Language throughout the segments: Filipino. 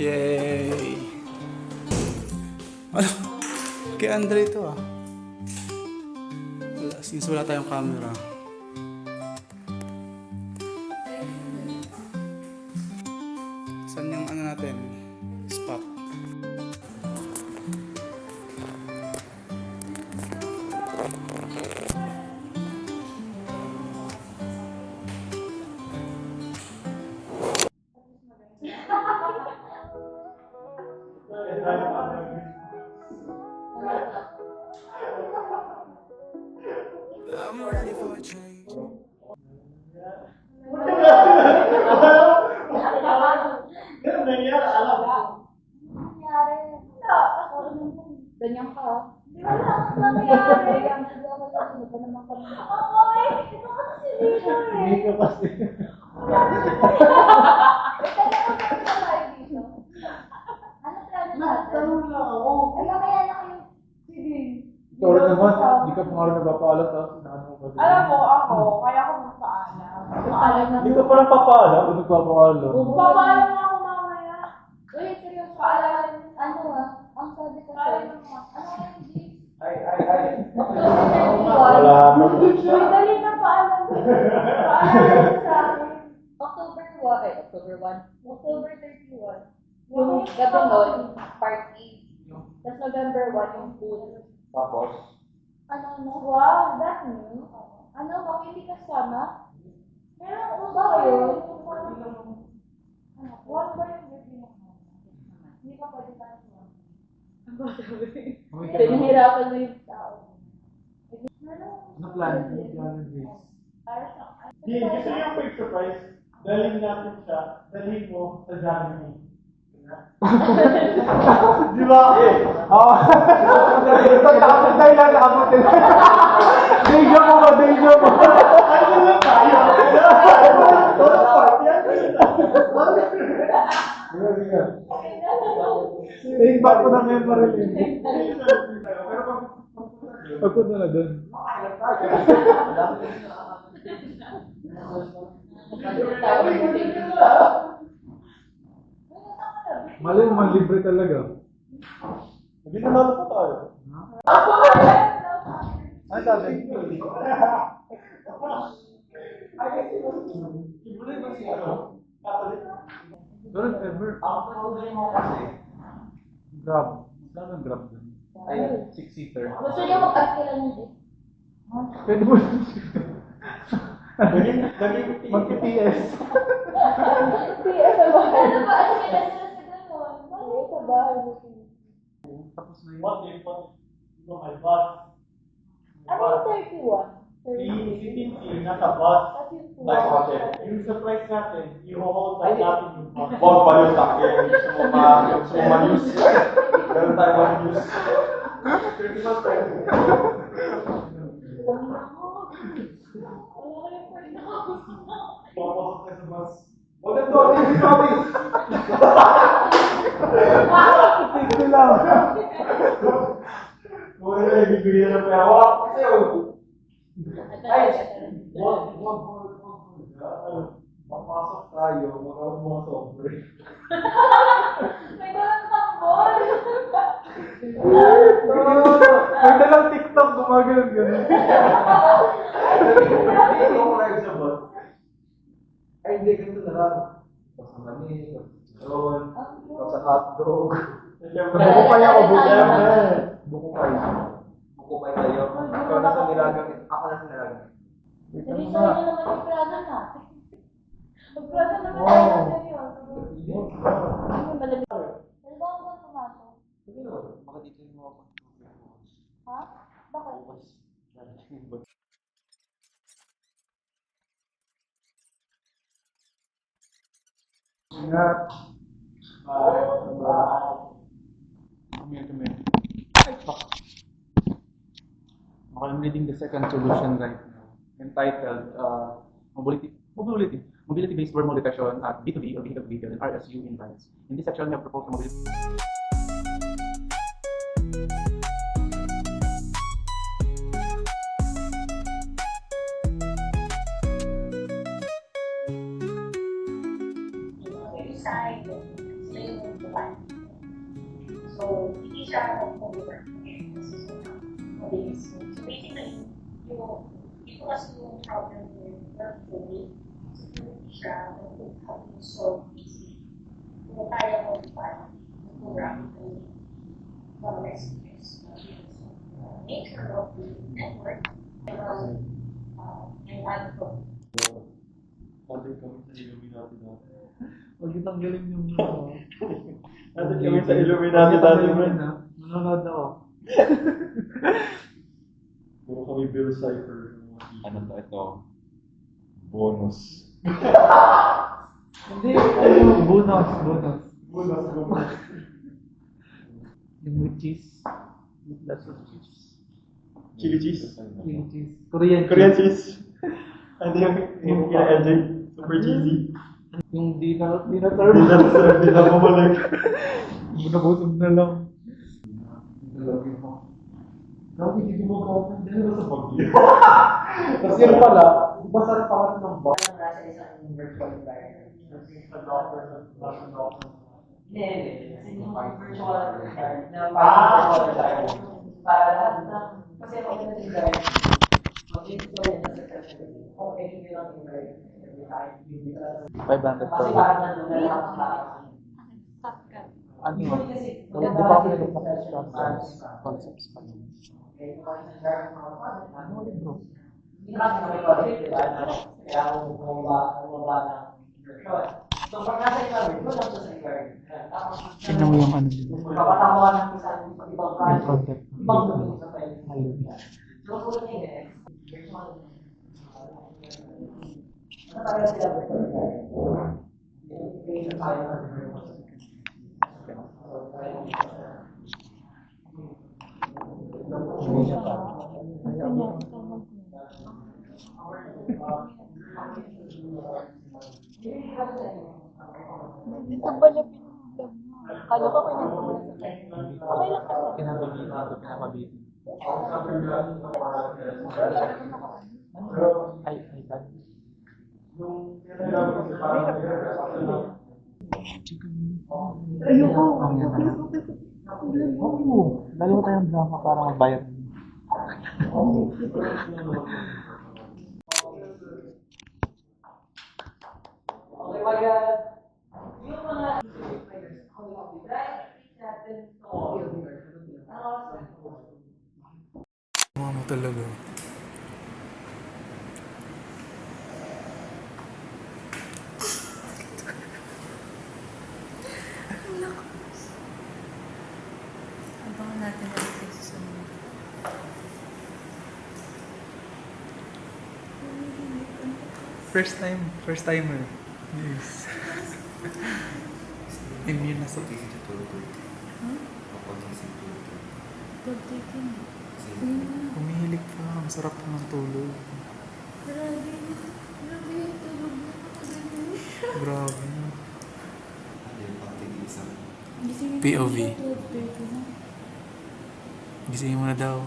Yay! Ano? Kay Andre ito ah. Since wala tayong camera. Saan yung ano natin? Spot. I'm ready for a change. Ganyan ka. Di ba lang nangyari? Ang sige ako lang, hindi ka naman kami. Oo eh, ito kasi si Lino eh. Hindi ka kasi. Kaya ako sa tayo dito. Ano plano natin? Nagtanong lang ako. Ay, mamaya na kayo. Sige. Sorry naman, hindi ka pa nga rin nagpapaalam tapos inaano mo kasi. Alam mo, ako, kaya ako magpaalam. Paalam na. Hindi ka pa nagpapaalam? Kung nagpapaalam. Magpapaalam na ako mamaya. Uy, seryoso. Paalam. Ano ah? Ang sabi ko sa'yo. Ano yung G? Ay. Wala. Uy, dali na paalam. Paalam sa akin. October 1. October 31. Yung gabi nun, party. Tapos November 1 yung food. Tapos? Ano? Wow, that new. Ano? Bakit hindi kasama? Pero kung Ba yun? one ba yung baby mo? Hindi pa pwede tayo. Uy, Pinahirapan mo yung tao. ano plan? Ano plan ng Grace? Di, gusto niyo yung quick surprise? Dalhin natin siya, dalhin mo sa Jollibee. Di ba? Oo. Takot tayo lang nakamutin. Deja mo ba? Ano lang tayo? Todo party yan. Take back ko na memory yun. Pagpunta na doon. Mali naman, libre talaga. Hindi nanalo pa tayo. Ano sabi? Ibulit ba siya? Catholic? Don't ever. Grab. Saan ang grab doon? Ay, 6-seater. Gusto niyo mag-arkilan niyo din? Pwede mo. Naging Mag-TS. PS sa bahay. Ano ba? Ano kailan sila sa gano'n? PS sa bahay mo. Tapos na yun. what if, my bus? Ano yung 31? Si Tintin nasa bus. Kasi yung Nice food. hotel. Yung surprise natin, i-hold na natin yung bus. Huwag pa yung takip. Gusto mo ma-news. Meron tayo ma-news. Papasok ka sa bus. Huwag na to. Hindi Ito lang. Huwag na ibibigyan ng pera. Hawak kasi yun. Papasok tayo, makawag mga sobre. May dalang tambol. May dalang TikTok gumagano'n. Hindi ko lang sa bus. Ay, hindi. Ganito na lang. Tapos sa mani, tapos sa hotdog. Buko pa yan o buko yan. Buko pa yan. Buko pa tayo. Ikaw na sa nilagang. Ako na sa nilagang. Wait Sabi lang sa'yo na. na naman yung plano natin. Magplano naman Wow. tayo na seryoso. Ano malamig? Ano ba ako pumasok? Sige naman. Baka dito yung mga Ha? Bakit? Ingat. Come here. Ay, fuck. Okay, I'm reading the second solution right now, entitled Mobility-Based Wormhole Detection at B2B or Vehicle to Vehicle and RSU in rides. In this section, we have proposed a mobility. So, hindi siya mag-work. Mabilis. So, basically, ito kasi yung problem with workflow. So, hindi siya mag-how to solve easily. Kung kaya mo pa, program to nature of the network, and one Content kami sa Illuminati dati. Huwag kitang galing yung Content kami sa Illuminati dati. Nanonood ako. Puro kami Bill Cipher. Ano to ito? Bonus. Hindi, ano, bonus. Bonus. Yung with cheese. With lots of cheese. Chili cheese. Chili cheese. Korean Cheese. Ano yung kina LJ? Super cheesy. Yung di na Di na bumalik. Nagutom na lang. Nalagyan mo. Grabe, hindi mo comment dahil sa pag-ibig. Tapos yun pala, basa pa ka ng ba? Nasa isang virtual environment. Hindi. Kasi yung virtual environment na parang para lahat ng kasi ako na sa environment. Mag-install yun sa secretary. Okay, hindi lang environment. 500 Kasi parang nandun na lahat ng tao. Stop ka. Ano yun? Kasi Di ba ako concepts pa yun? okay, kung ano yung environment mga content, Ano ulit bro? hindi kasi kami college, di ba? Kaya ako bumaba ng virtual. So, pag nasa environment, doon lang siya sa environment. Tapos, Tingnan mo yung ano dito. kapatakuan ng isang ibang Yung project, content. ibang domain sa pwede. Ayun. So, kung yun eh, virtual. Ano talaga sila virtual environment? Yung tayo ng virtual. Hindi siya pa. Ito ba na pinagdag mo? Kala ko pinagdag mo sa kanya. Okay lang ka. Pinabili dito, pinakabili. Ay, bad. Ayoko. Oo. Lalo tayong drama para magbayad. Okay, wag yung mga Mga mo talaga. Abangan natin ulit yung susunod. First timer. Yes. Immune na sa Pag-taking. Humihilig pa. Ang sarap pa ng tulog. Grabe. Grabe yung tulog mo. Grabe. Gisingin mo POV. siya, 12:30 na. Gisingin mo na daw.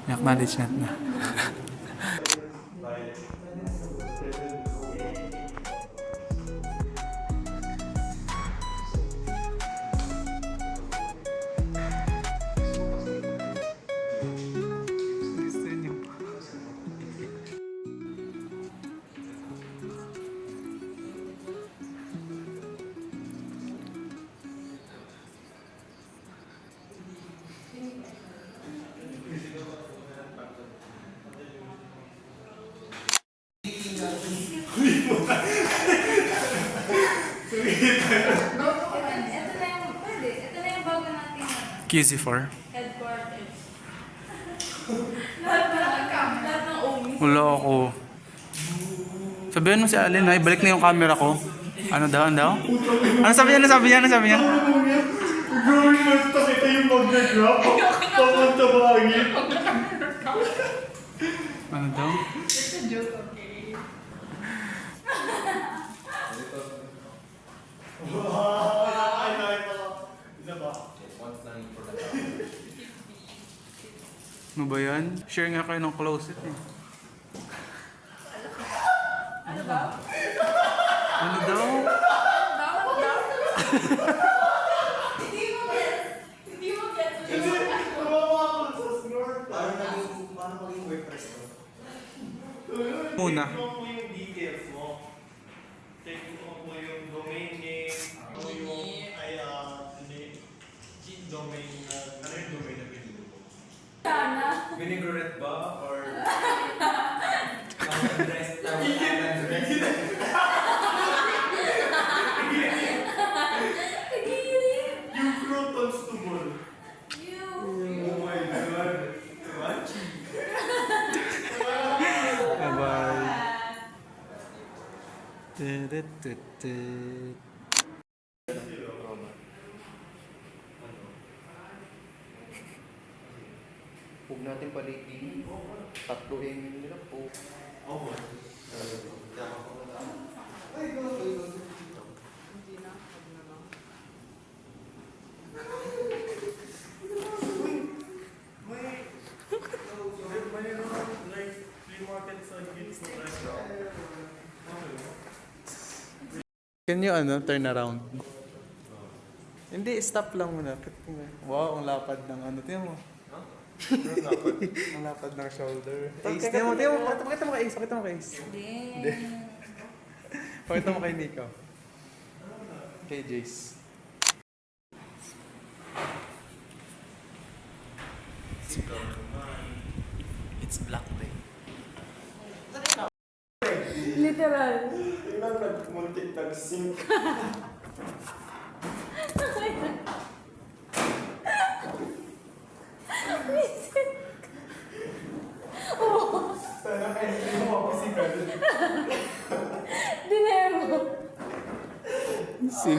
Acknowledgement na. Gusto niyo. Ito na yung bago natin QZ4. headquarters. Lahat ng omi. Wala ako. Sabihan mo si Alin, ay balik na yung camera ko. Ano daw, ano daw? Ano sabi niya, ano sabi niya, ano sabi niya? Gawin mo ito kita yung mag-grab. Papunta bahagin. Ano daw? It's a joke, okay? Ay, nakita ko. Isa ba? Ano ba yan? Share nga kayo ng closet eh. Ano ba? muna. Check mo po yung details mo. Check mo po yung domain name, ano yung domain na, ano yung domain na pinili mo? Vinaigrette ba? Or... Yung Crotons to ball. Oh my God. Machi. Bye-bye. Tut-tut-tut. Huwag natin palitin. Tatluhin nila po. Oo. Like, flea market sa gills ng restaurant. Can you turn around? Hindi, stop lang muna. Wow, ang lapad ng tingnan mo. Ang lapad ng shoulder. Ace, tingnan mo. Pakita mo kay Ace. Hindi. Pakita mo kay Nico. Kay Jace. It's black day. Literal. Tingnan, nagmuntik, nag-sink. Sana entry mo ako si Khaled. Dinero. See?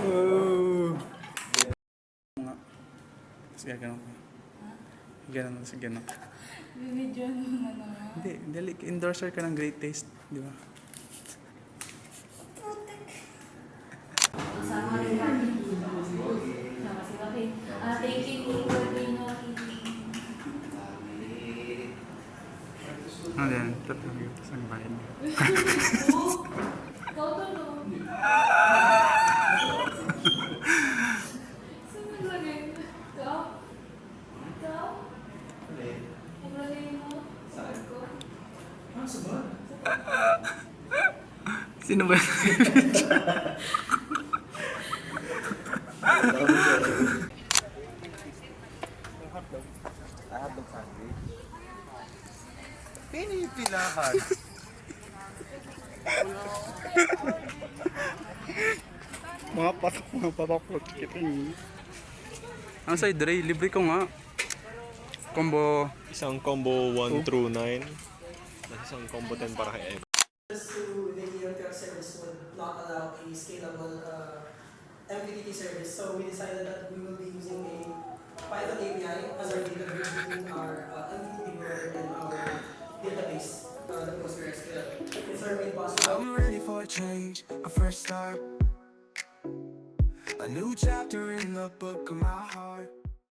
Oh. Sige, ganun ko. Ganun, sige, ganun. Bibidyo mo na naman. Hindi, endorser ka ng Great Taste, di ba? Sama rin natin. Sama si Joaquin. Thank you, Nico, Dino, Ano yan? Tatawag yun. Saan bayan? Ikaw to, no? Saan naglagay mo? Ikaw? Ikaw? Naglagay mo? Saan ko? Sino ba yun? Pinipilahan. Mga patok. Kita niyo. Ang sa'yo, Dre, libre ko nga. Combo. Isang combo 1 through 9. At isang combo 10 para kay Ev. To the ELTR service would not allow a scalable MQTT service. So we decided that we will be using a Python API as our data bridge between our MQTT broker and our database, the PostgreSQL. It's our main possible. I'm ready for a change, a fresh start. A new chapter in the book of my heart.